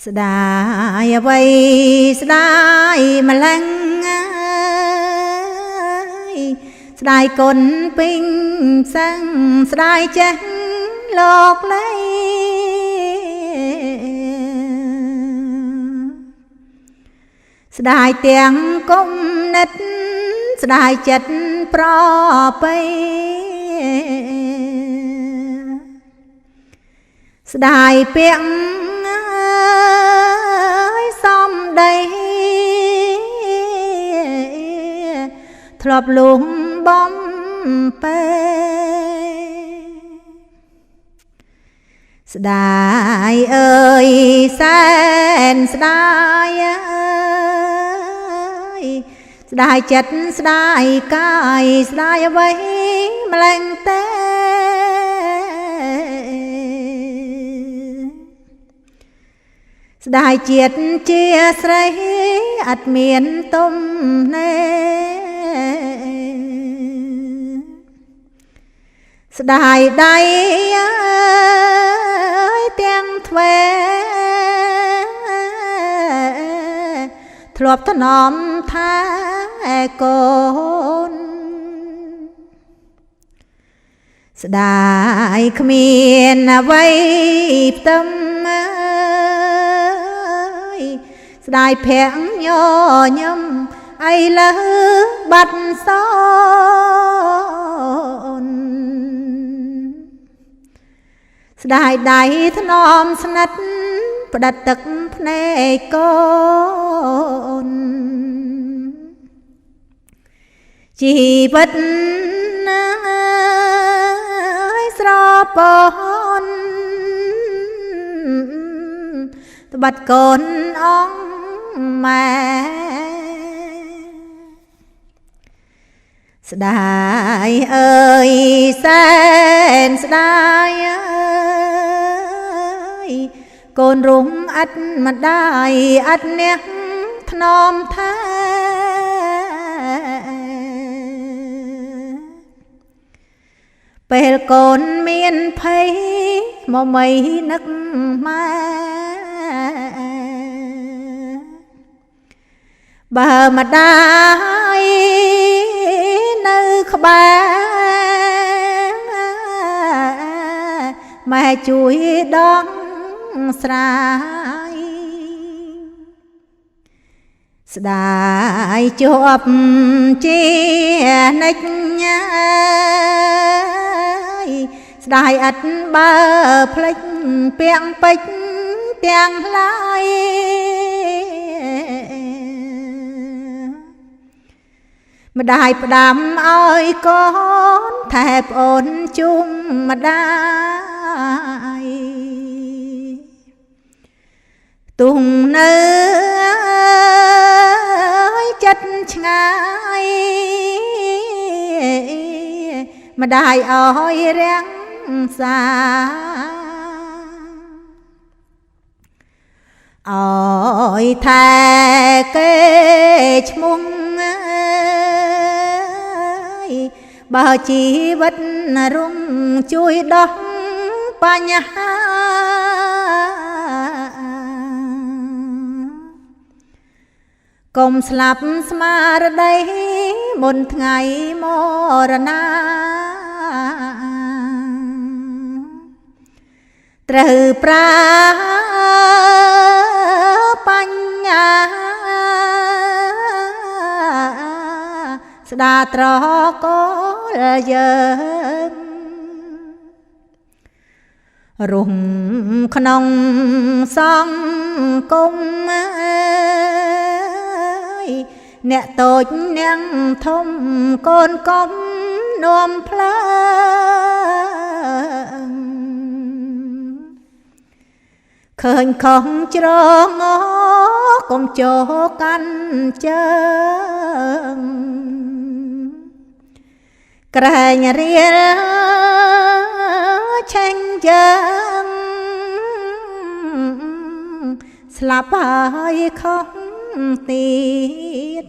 ស្ដាយអ្វីស្ដាយម្លឹងស្ដាយគុណពេញសឹងស្ដាយចេះលោកលៃស្ដាយទាំងគុំនិតស្ដាយចិត្តប្រពៃស្ដាយពាក់សំដីធ្លាប់លំបំពេស្ដាយអើយសែនស្ដាយស្ដាយចិត្តស្ដាយកាយស្ដាយអ្វីម្លឹងទេស្ដាយជាតិជាស្រីអត់មានទុំណែស្ដាយដៃទាំងទ្វេធ្លាប់ថ្នមថាកូនស្ដាយគ្មានអ្វីផ្ទឹមស្ដាយភាំងញញឹមអីលើបាត់សោនស្ដាយដៃថ្នមស្និទ្ធផ្ដិតទឹកភ្នែកកូនជីវិតស្រពនត្បិតកូនអង្គម៉ែស្ដាយអើយសែនស្ដាយអើយកូនរុំអត់ម្ដាយអត់អ្នកថ្នមថាពេលកូនមានភ័យមកមីនឹកម៉ែបើម្ដាយនៅក្បែរម៉ែជួយដងស្រាយស្ដាយជាប់ជានិច្ចស្ដាយអត់បើភ្លេចពាំងពេជ្រទាំងឡាយម្ដាយផ្ដាំឲ្យកូនថែប្អូនជុំម្ដាយទុំនៅចិត្តឆ្ងាយម្ដាយឲ្យរាំងសាឲ្យថែគេឈ្មោះបើជីវិតរុងជួយដោះបញ្ហាកុំស្លាប់ស្មារតីមុនថ្ងៃមរណាត្រូវប្រើបញ្ញាស្ដាត្រកលយើងរុំក្នុងសង្គមអ្នកតូចអ្នកធំកូនកុំនាំផ្លើឃើញខំច្រងកុំចូលកាន់ជើងក្រែងរៀលឆេញយើងស្លាប់ហើយខំទៀត